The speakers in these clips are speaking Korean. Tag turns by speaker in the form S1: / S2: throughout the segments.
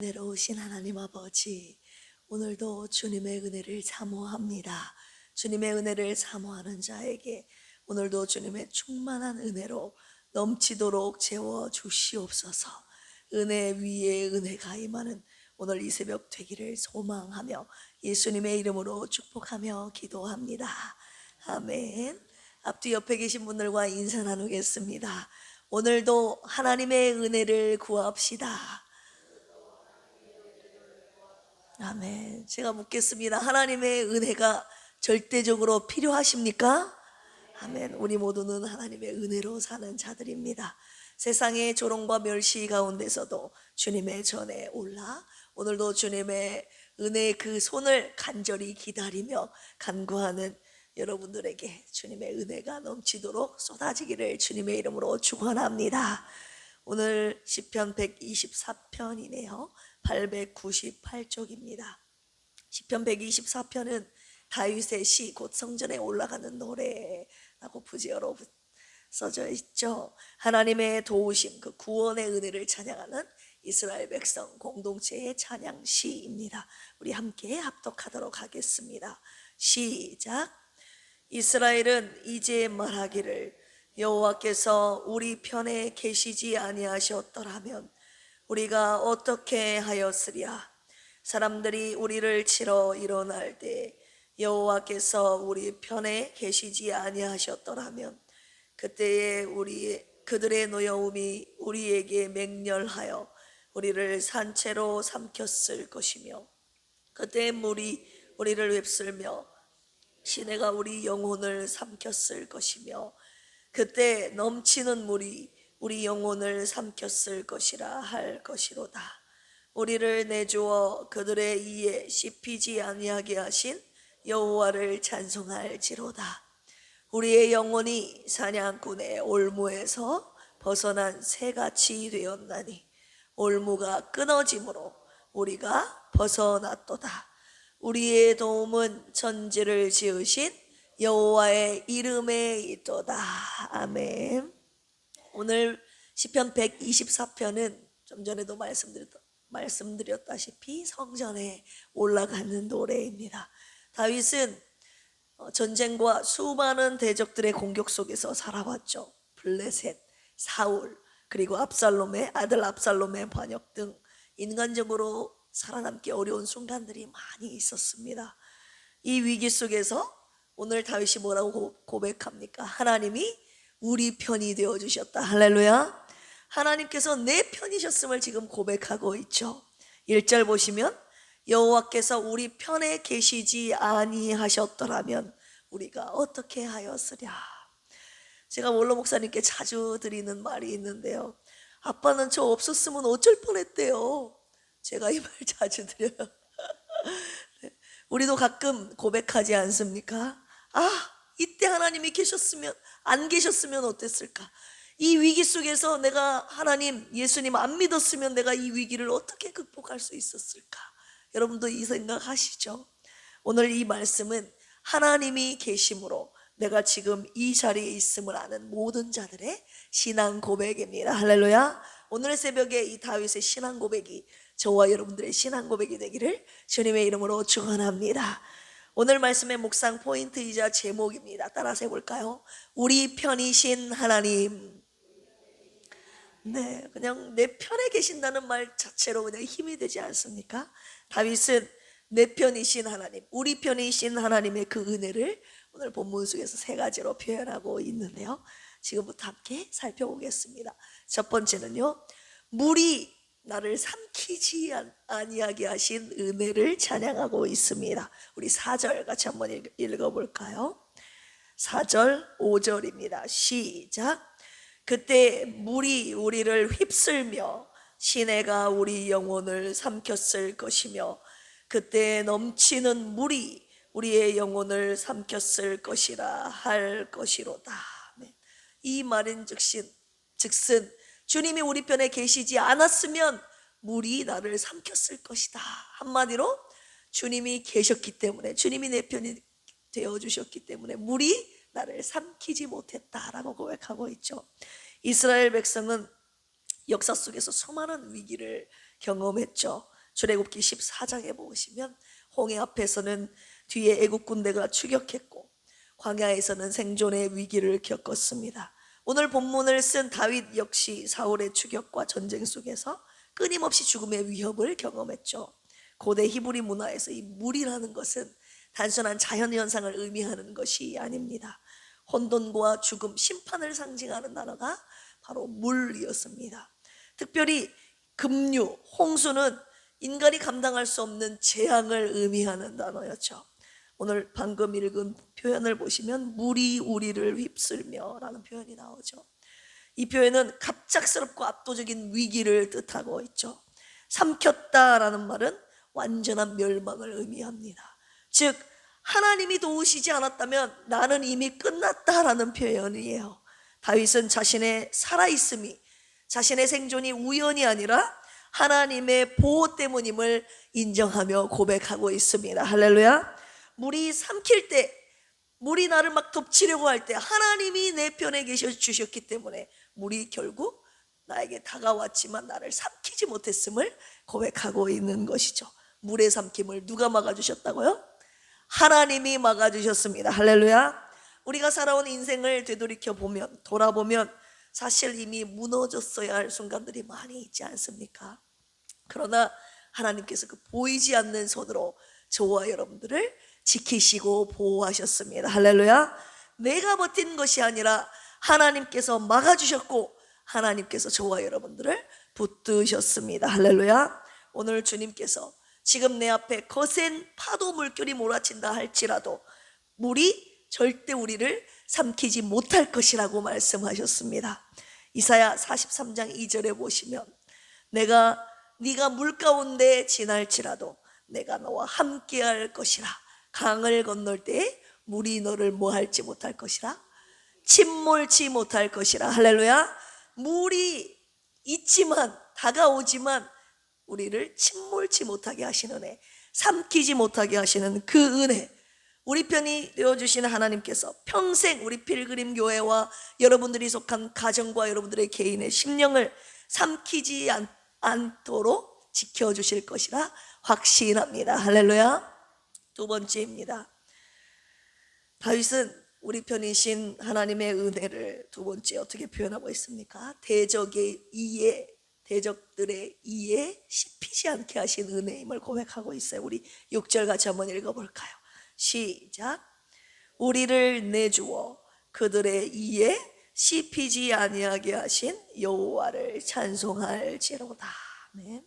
S1: 은혜로우신 하나님 아버지, 오늘도 주님의 은혜를 사모합니다. 주님의 은혜를 사모하는 자에게 오늘도 주님의 충만한 은혜로 넘치도록 채워 주시옵소서. 은혜 위에 은혜가 임하는 오늘 이 새벽 되기를 소망하며 예수님의 이름으로 축복하며 기도합니다. 아멘. 앞뒤 옆에 계신 분들과 인사 나누겠습니다. 오늘도 하나님의 은혜를 구합시다. 아멘. 제가 묻겠습니다. 하나님의 은혜가 절대적으로 필요하십니까? 아멘. 우리 모두는 하나님의 은혜로 사는 자들입니다. 세상의 조롱과 멸시 가운데서도 주님의 전에 올라 오늘도 주님의 은혜의 그 손을 간절히 기다리며 간구하는 여러분들에게 주님의 은혜가 넘치도록 쏟아지기를 주님의 이름으로 축원합니다. 오늘 시편 124편이네요. 898쪽입니다. 시편 124편은 다윗의 시, 곧 성전에 올라가는 노래라고 부제어로 써져 있죠. 하나님의 도우심, 그 구원의 은혜를 찬양하는 이스라엘 백성 공동체의 찬양시입니다. 우리 함께 합독하도록 하겠습니다. 시작. 이스라엘은 이제 말하기를 여호와께서 우리 편에 계시지 아니하셨더라면 우리가 어떻게 하였으랴. 사람들이 우리를 치러 일어날 때 여호와께서 우리 편에 계시지 아니하셨더라면 그때에 그들의 노여움이 우리에게 맹렬하여 우리를 산채로 삼켰을 것이며 그때 물이 우리를 휩쓸며 시내가 우리 영혼을 삼켰을 것이며 그때 넘치는 물이 우리 영혼을 삼켰을 것이라 할 것이로다. 우리를 내주어 그들의 이에 씹히지 아니하게 하신 여호와를 찬송할지로다. 우리의 영혼이 사냥꾼의 올무에서 벗어난 새같이 되었나니 올무가 끊어짐으로 우리가 벗어났도다. 우리의 도움은 천지를 지으신 여호와의 이름에 있도다. 아멘. 오늘 시편 124편은 좀 전에도 말씀드렸다시피 성전에 올라가는 노래입니다. 다윗은 전쟁과 수많은 대적들의 공격 속에서 살아왔죠. 블레셋, 사울, 그리고 압살롬의 아들 압살롬의 반역 등 인간적으로 살아남기 어려운 순간들이 많이 있었습니다. 이 위기 속에서 오늘 다윗이 뭐라고 고백합니까? 하나님이 우리 편이 되어주셨다. 할렐루야. 하나님께서 내 편이셨음을 지금 고백하고 있죠. 1절 보시면 여호와께서 우리 편에 계시지 아니하셨더라면 우리가 어떻게 하였으랴. 제가 원로 목사님께 자주 드리는 말이 있는데요. 아빠는 저 없었으면 어쩔 뻔했대요. 제가 이 말 자주 드려요. 우리도 가끔 고백하지 않습니까? 이때 하나님이 안 계셨으면 어땠을까? 이 위기 속에서 내가 하나님, 예수님 안 믿었으면 내가 이 위기를 어떻게 극복할 수 있었을까? 여러분도 이 생각 하시죠? 오늘 이 말씀은 하나님이 계심으로 내가 지금 이 자리에 있음을 아는 모든 자들의 신앙 고백입니다. 할렐루야. 오늘 새벽에 이 다윗의 신앙 고백이 저와 여러분들의 신앙 고백이 되기를 주님의 이름으로 축원합니다. 오늘 말씀의 묵상 포인트이자 제목입니다. 따라서 해볼까요? 우리 편이신 하나님. 네, 그냥 내 편에 계신다는 말 자체로 그냥 힘이 되지 않습니까? 다윗은 내 편이신 하나님, 우리 편이신 하나님의 그 은혜를 오늘 본문 속에서 세 가지로 표현하고 있는데요. 지금부터 함께 살펴보겠습니다. 첫 번째는요, 물이 나를 삼키지 아니하게 하신 은혜를 찬양하고 있습니다. 우리 4절 같이 한번 읽어볼까요? 4절 5절입니다 시작. 그때 물이 우리를 휩쓸며 시내가 우리 영혼을 삼켰을 것이며 그때 넘치는 물이 우리의 영혼을 삼켰을 것이라 할 것이로다. 이 말인 즉슨 주님이 우리 편에 계시지 않았으면 물이 나를 삼켰을 것이다. 한마디로 주님이 계셨기 때문에, 주님이 내 편이 되어주셨기 때문에 물이 나를 삼키지 못했다라고 고백하고 있죠. 이스라엘 백성은 역사 속에서 수많은 위기를 경험했죠. 출애굽기 14장에 보시면 홍해 앞에서는 뒤에 애국 군대가 추격했고 광야에서는 생존의 위기를 겪었습니다. 오늘 본문을 쓴 다윗 역시 사울의 추격과 전쟁 속에서 끊임없이 죽음의 위협을 경험했죠. 고대 히브리 문화에서 이 물이라는 것은 단순한 자연현상을 의미하는 것이 아닙니다. 혼돈과 죽음, 심판을 상징하는 단어가 바로 물이었습니다. 특별히 급류, 홍수는 인간이 감당할 수 없는 재앙을 의미하는 단어였죠. 오늘 방금 읽은 표현을 보시면 물이 우리를 휩쓸며 라는 표현이 나오죠. 이 표현은 갑작스럽고 압도적인 위기를 뜻하고 있죠. 삼켰다라는 말은 완전한 멸망을 의미합니다. 즉 하나님이 도우시지 않았다면 나는 이미 끝났다라는 표현이에요. 다윗은 자신의 살아있음이, 자신의 생존이 우연이 아니라 하나님의 보호 때문임을 인정하며 고백하고 있습니다. 할렐루야. 물이 삼킬 때, 물이 나를 막 덮치려고 할 때 하나님이 내 편에 계셔 주셨기 때문에 물이 결국 나에게 다가왔지만 나를 삼키지 못했음을 고백하고 있는 것이죠. 물의 삼킴을 누가 막아주셨다고요? 하나님이 막아주셨습니다. 할렐루야. 우리가 살아온 인생을 되돌이켜 보면, 돌아보면 사실 이미 무너졌어야 할 순간들이 많이 있지 않습니까? 그러나 하나님께서 그 보이지 않는 손으로 저와 여러분들을 지키시고 보호하셨습니다. 할렐루야. 내가 버틴 것이 아니라 하나님께서 막아주셨고 하나님께서 저와 여러분들을 붙드셨습니다. 할렐루야. 오늘 주님께서 지금 내 앞에 거센 파도 물결이 몰아친다 할지라도 물이 절대 우리를 삼키지 못할 것이라고 말씀하셨습니다. 이사야 43장 2절에 보시면 네가 물 가운데 지날지라도 내가 너와 함께할 것이라. 강을 건널 때 물이 너를 뭐할지 못할 것이라. 침몰치 못할 것이라. 할렐루야. 물이 있지만, 다가오지만 우리를 침몰치 못하게 하시는 은혜, 삼키지 못하게 하시는 그 은혜, 우리 편이 되어주시는 하나님께서 평생 우리 필그림 교회와 여러분들이 속한 가정과 여러분들의 개인의 심령을 삼키지 않도록 지켜주실 것이라 확신합니다. 할렐루야. 두 번째입니다. 다윗은 우리 편이신 하나님의 은혜를 두 번째 어떻게 표현하고 있습니까? 대적의 이에, 대적들의 이에 씹히지 않게 하신 은혜임을 고백하고 있어요. 우리 6절 같이 한번 읽어볼까요? 시작. 우리를 내주어 그들의 이에 씹히지 아니하게 하신 여호와를 찬송할지로다. 네.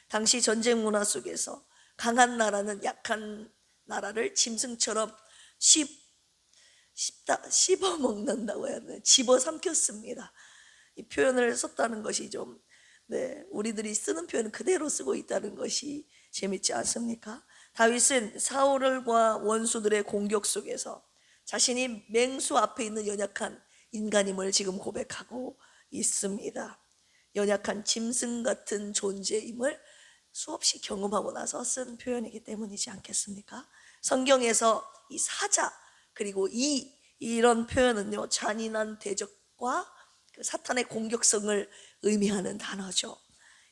S1: 당시 전쟁 문화 속에서 강한 나라는 약한 나라를 짐승처럼 씹어 먹는다고 해야 하나, 집어삼켰습니다. 이 표현을 썼다는 것이 좀, 우리들이 쓰는 표현은 그대로 쓰고 있다는 것이 재밌지 않습니까? 다윗은 사울과 원수들의 공격 속에서 자신이 맹수 앞에 있는 연약한 인간임을 지금 고백하고 있습니다. 연약한 짐승 같은 존재임을 수없이 경험하고 나서 쓴 표현이기 때문이지 않겠습니까? 성경에서 이 사자 그리고 이런 표현은요, 잔인한 대적과 그 사탄의 공격성을 의미하는 단어죠.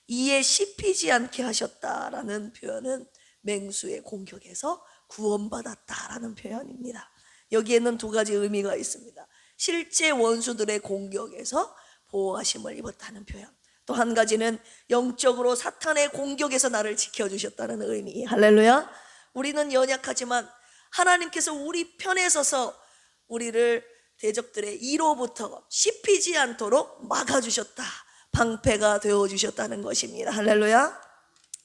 S1: 이에 씹히지 않게 하셨다라는 표현은 맹수의 공격에서 구원받았다라는 표현입니다. 여기에는 두 가지 의미가 있습니다. 실제 원수들의 공격에서 보호하심을 입었다는 표현, 또 한 가지는 영적으로 사탄의 공격에서 나를 지켜주셨다는 의미. 할렐루야. 우리는 연약하지만 하나님께서 우리 편에 서서 우리를 대적들의 이로부터 씹히지 않도록 막아주셨다, 방패가 되어주셨다는 것입니다. 할렐루야.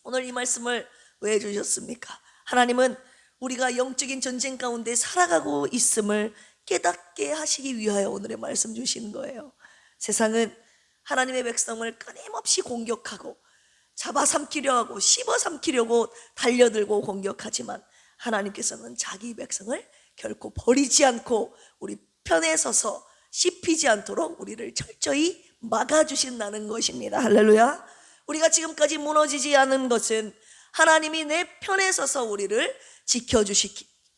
S1: 오늘 이 말씀을 왜 주셨습니까? 하나님은 우리가 영적인 전쟁 가운데 살아가고 있음을 깨닫게 하시기 위하여 오늘의 말씀 주시는 거예요. 세상은 하나님의 백성을 끊임없이 공격하고 잡아삼키려 하고 씹어삼키려고 달려들고 공격하지만 하나님께서는 자기 백성을 결코 버리지 않고 우리 편에 서서 씹히지 않도록 우리를 철저히 막아주신다는 것입니다. 할렐루야. 우리가 지금까지 무너지지 않은 것은 하나님이 내 편에 서서 우리를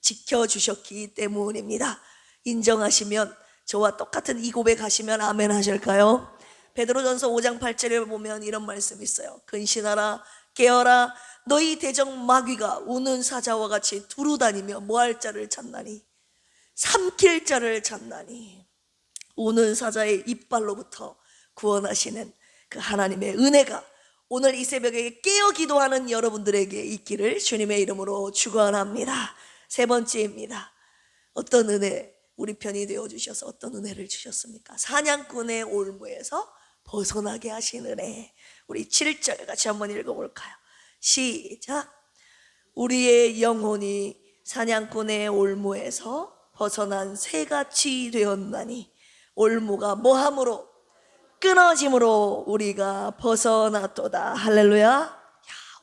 S1: 지켜주셨기 때문입니다. 인정하시면, 저와 똑같은 이 고백하시면 아멘 하실까요? 베드로전서 5장 8절에 보면 이런 말씀이 있어요. 근신하라, 깨어라, 너희 대적 마귀가 우는 사자와 같이 두루다니며 뭐할 자를 찾나니, 삼킬 자를 찾나니. 우는 사자의 이빨로부터 구원하시는 그 하나님의 은혜가 오늘 이 새벽에 깨어 기도하는 여러분들에게 있기를 주님의 이름으로 축원합니다. 세 번째입니다. 어떤 은혜, 우리 편이 되어주셔서 어떤 은혜를 주셨습니까? 사냥꾼의 올무에서 벗어나게 하신 은혜. 우리 7절 같이 한번 읽어볼까요? 시작. 우리의 영혼이 사냥꾼의 올무에서 벗어난 새같이 되었나니, 올무가 뭐함으로? 끊어짐으로 우리가 벗어났도다. 할렐루야.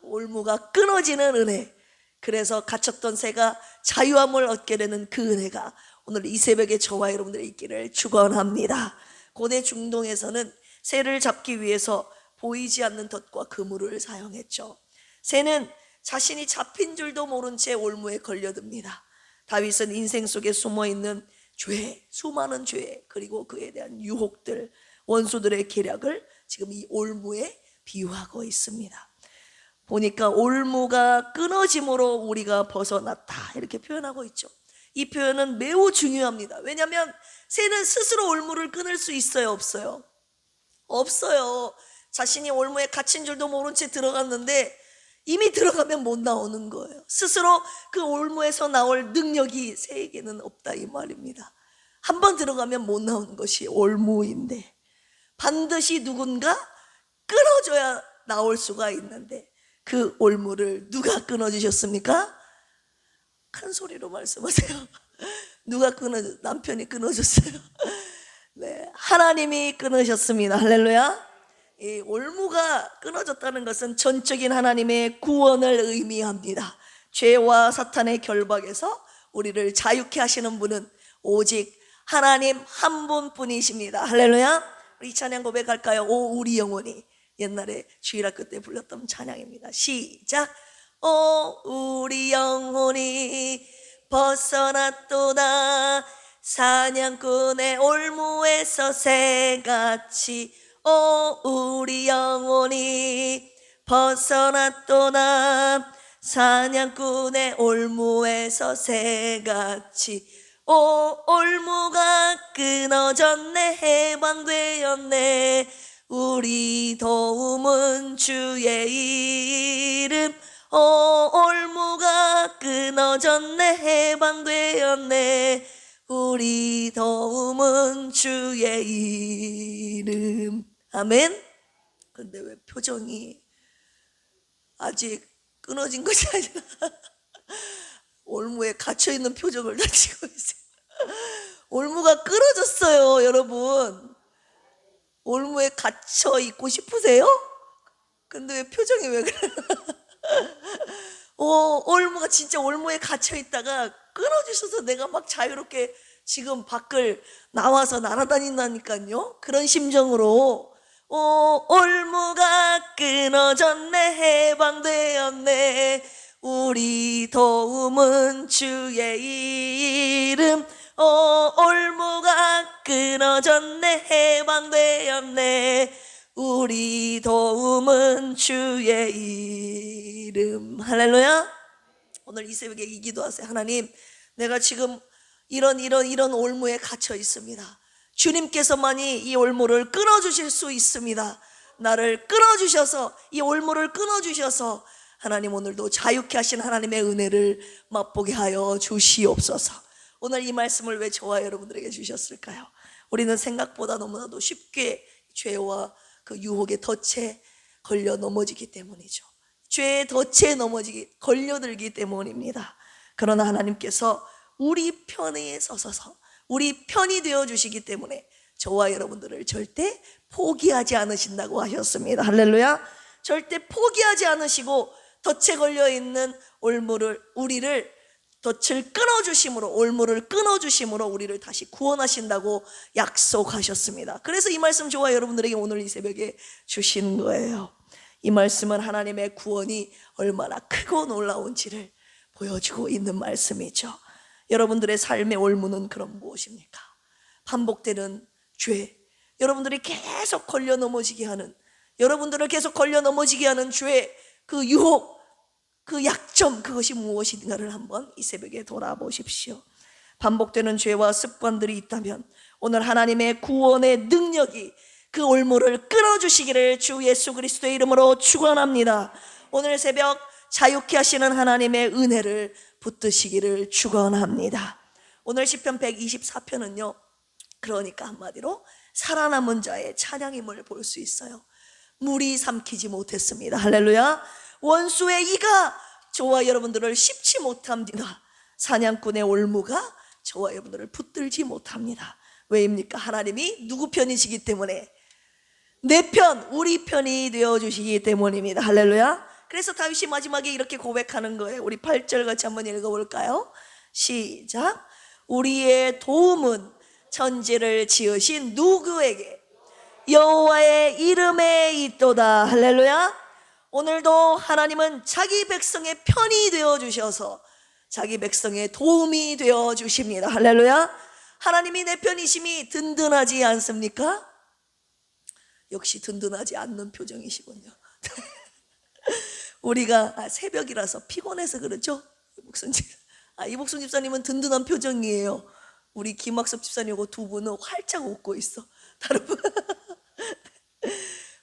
S1: 올무가 끊어지는 은혜. 그래서 갇혔던 새가 자유함을 얻게 되는 그 은혜가 오늘 이 새벽에 저와 여러분들이 있기를 축원합니다. 고대 중동에서는 새를 잡기 위해서 보이지 않는 덫과 그물을 사용했죠. 새는 자신이 잡힌 줄도 모른 채 올무에 걸려듭니다. 다윗은 인생 속에 숨어있는 죄, 수많은 죄, 그리고 그에 대한 유혹들, 원수들의 계략을 지금 이 올무에 비유하고 있습니다. 보니까 올무가 끊어짐으로 우리가 벗어났다 이렇게 표현하고 있죠. 이 표현은 매우 중요합니다. 왜냐하면 새는 스스로 올무를 끊을 수 있어요, 없어요? 없어요. 자신이 올무에 갇힌 줄도 모른 채 들어갔는데 이미 들어가면 못 나오는 거예요. 스스로 그 올무에서 나올 능력이 새에게는 없다 이 말입니다. 한번 들어가면 못 나오는 것이 올무인데 반드시 누군가 끊어줘야 나올 수가 있는데 그 올무를 누가 끊어주셨습니까? 큰 소리로 말씀하세요. 누가 남편이 끊어줬어요. 네, 하나님이 끊으셨습니다. 할렐루야. 이 올무가 끊어졌다는 것은 전적인 하나님의 구원을 의미합니다. 죄와 사탄의 결박에서 우리를 자유케 하시는 분은 오직 하나님 한 분뿐이십니다. 할렐루야. 우리 찬양 고백할까요? 오 우리 영혼이. 옛날에 주일학교 때 불렀던 찬양입니다. 시작. 오 우리 영혼이 벗어났도다 사냥꾼의 올무에서 새같이. 오 우리 영혼이 벗어났도다 사냥꾼의 올무에서 새같이. 오 올무가 끊어졌네 해방되었네 우리 도움은 주의 이름. 오 올무가 끊어졌네 해방되었네 우리 도움은 주의 이름. 아멘. 근데 왜 표정이 아직 끊어진 것이 아니라 올무에 갇혀있는 표정을 가지고 있어요. 올무가 끊어졌어요, 여러분. 올무에 갇혀 있고 싶으세요? 근데 왜 표정이 왜 그래요? 올무가 진짜 올무에 갇혀 있다가 끊어주셔서 내가 막 자유롭게 지금 밖을 나와서 날아다닌다니까요. 그런 심정으로 올무가 끊어졌네 해방되었네 우리 도움은 주의 이름. 올무가 끊어졌네 해방되었네 우리 도움은 주의 이름. 할렐루야. 오늘 이 새벽에 이 기도하세요. 하나님, 내가 지금 이런 올무에 갇혀 있습니다. 주님께서만이 이 올무를 끊어주실 수 있습니다. 나를 끊어주셔서 이 올무를 끊어주셔서 하나님 오늘도 자유케 하신 하나님의 은혜를 맛보게 하여 주시옵소서. 오늘 이 말씀을 왜 저와 여러분들에게 주셨을까요? 우리는 생각보다 너무나도 쉽게 죄와 그 유혹의 덫에 걸려 넘어지기 때문이죠. 죄의 덫에 걸려들기 때문입니다. 그러나 하나님께서 우리 편에 서서 우리 편이 되어주시기 때문에 저와 여러분들을 절대 포기하지 않으신다고 하셨습니다. 할렐루야. 절대 포기하지 않으시고 덫에 걸려있는 우리를 덫을 끊어주심으로, 올무를 끊어주심으로 우리를 다시 구원하신다고 약속하셨습니다. 그래서 이 말씀 저와 여러분들에게 오늘 이 새벽에 주신 거예요. 이 말씀은 하나님의 구원이 얼마나 크고 놀라운지를 보여주고 있는 말씀이죠. 여러분들의 삶의 올무는 그럼 무엇입니까? 반복되는 죄, 여러분들이 계속 걸려 넘어지게 하는, 여러분들을 계속 걸려 넘어지게 하는 죄의 그 유혹, 그 약점, 그것이 무엇인가를 한번 이 새벽에 돌아보십시오. 반복되는 죄와 습관들이 있다면 오늘 하나님의 구원의 능력이 그 올무를 끊어주시기를 주 예수 그리스도의 이름으로 축원합니다. 오늘 새벽 자유케 하시는 하나님의 은혜를 붙드시기를 축원합니다. 오늘 시편 124편은요, 그러니까 한마디로 살아남은 자의 찬양임을 볼 수 있어요. 물이 삼키지 못했습니다. 할렐루야. 원수의 이가 저와 여러분들을 씹지 못합니다. 사냥꾼의 올무가 저와 여러분들을 붙들지 못합니다. 왜입니까? 하나님이 누구 편이시기 때문에, 내 편, 우리 편이 되어주시기 때문입니다. 할렐루야. 그래서 다윗이 마지막에 이렇게 고백하는 거예요. 우리 8절 같이 한번 읽어볼까요? 시작. 우리의 도움은 천지를 지으신 누구에게? 여호와의 이름에 있도다. 할렐루야. 오늘도 하나님은 자기 백성의 편이 되어주셔서 자기 백성의 도움이 되어주십니다. 할렐루야. 하나님이 내 편이심이 든든하지 않습니까? 역시 든든하지 않는 표정이시군요. 우리가 새벽이라서 피곤해서 그렇죠? 이복순 집사님은 든든한 표정이에요. 우리 김학섭 집사님하고 두 분은 활짝 웃고 있어. 다른 분.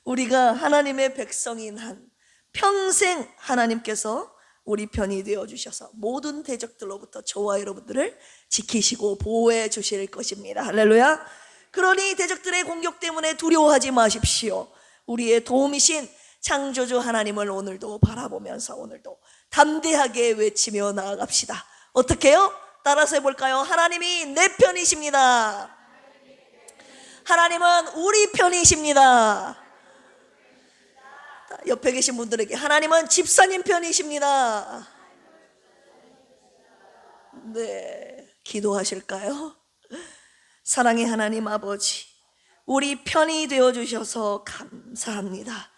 S1: 우리가 하나님의 백성인 한 평생 하나님께서 우리 편이 되어주셔서 모든 대적들로부터 저와 여러분들을 지키시고 보호해 주실 것입니다. 할렐루야. 그러니 대적들의 공격 때문에 두려워하지 마십시오. 우리의 도움이신 창조주 하나님을 오늘도 바라보면서 오늘도 담대하게 외치며 나아갑시다. 어떻게 해요? 따라서 해볼까요? 하나님이 내 편이십니다. 하나님은 우리 편이십니다. 옆에 계신 분들에게 하나님은 집사님 편이십니다. 네, 기도하실까요? 사랑의 하나님 아버지, 우리 편이 되어주셔서 감사합니다.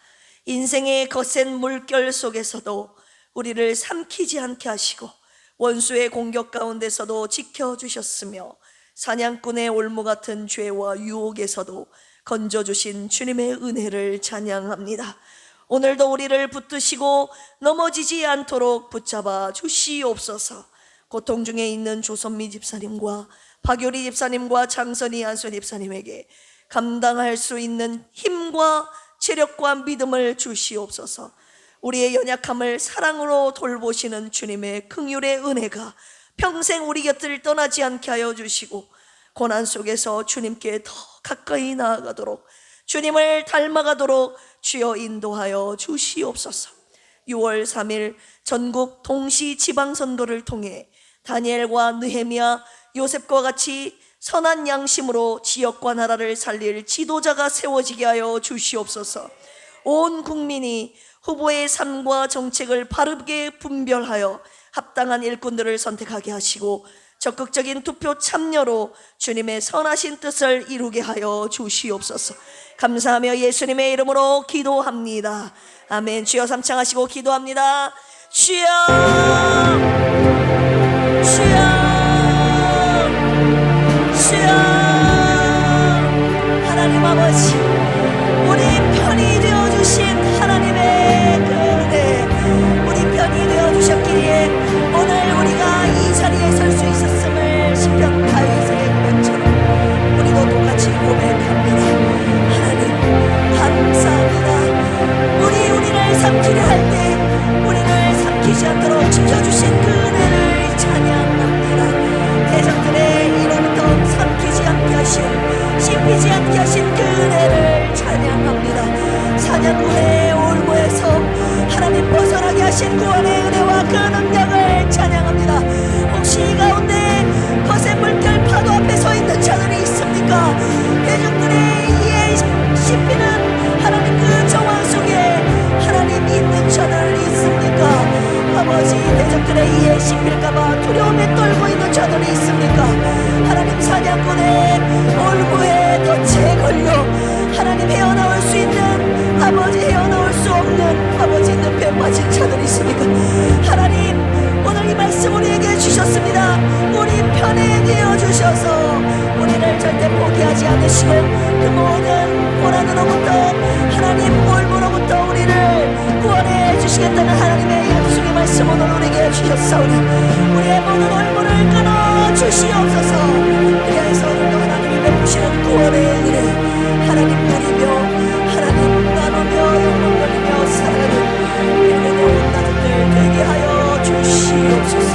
S1: 인생의 거센 물결 속에서도 우리를 삼키지 않게 하시고 원수의 공격 가운데서도 지켜주셨으며 사냥꾼의 올무 같은 죄와 유혹에서도 건져주신 주님의 은혜를 찬양합니다. 오늘도 우리를 붙드시고 넘어지지 않도록 붙잡아 주시옵소서. 고통 중에 있는 조선미 집사님과 박효리 집사님과 장선희 안순 집사님에게 감당할 수 있는 힘과 체력과 믿음을 주시옵소서. 우리의 연약함을 사랑으로 돌보시는 주님의 긍휼의 은혜가 평생 우리 곁을 떠나지 않게 하여 주시고 고난 속에서 주님께 더 가까이 나아가도록 주님을 닮아가도록 주여 인도하여 주시옵소서. 6월 3일 전국 동시 지방선거를 통해 다니엘과 느헤미야, 요셉과 같이 선한 양심으로 지역과 나라를 살릴 지도자가 세워지게 하여 주시옵소서. 온 국민이 후보의 삶과 정책을 바르게 분별하여 합당한 일꾼들을 선택하게 하시고 적극적인 투표 참여로 주님의 선하신 뜻을 이루게 하여 주시옵소서. 감사하며 예수님의 이름으로 기도합니다. 아멘. 주여 삼창하시고 기도합니다. 주여, 주여, 주여. 하나님 아버지, 우리 편이 되어주신 하나님의 그 은혜, 우리 편이 되어주셨기에 오늘 우리가 이 자리에 설 수 있었음을 시편 다윗의 고백처럼 우리도 똑같이 고백합니다. 하나님 감사합니다. 우리를 삼키려 할 때 우리를 삼키지 않도록 지켜주신 그 은혜를 찬양합니다. 대적들의 이로부터 삼키지 않게 하신, 씹히지 않게 하신 그 은혜를 찬양합니다. 사냥꾼의 올무에서 하나님 벗어나게 하신 구원의 은혜와 그 능력을 찬양합니다. 혹시 이 가운데 거센 물결 파도 앞에 서 있는 자들이 있습니까? 대적들의 이에 씹히는 하나님 그 정황 속에 하나님 있는 자들 있습니까? 아버지, 대적들의 이에 씹힐까봐 두려움에 떨고 있는 자들이 있습니까? 하나님 사냥꾼의 올무에 덫에 걸려 하나님 헤어나올 수 있는, 아버지 헤어나올 수 없는 아버지 늪에 빠진 자들이 있습니까? 하나님 오늘 이 말씀 우리에게 주셨습니다. 우리 편에 되어 주셔서 우리 우리를 절대 포기하지 않으시고 그 모든 고난으로부터 하나님 올무로부터 우리를 구원해 주시겠다는 하나님의 약속의 말씀 오늘 우리에게 주셨사오니 우리의 모든 올무를 끊어 주시옵소서. 그래서 오늘도 하나님이 베푸시는 구원의 은혜 하나님 누리며 하나님 나누며 영광 돌리며 살아가는 우리의 온 가족들 되게 하여 주시옵소서.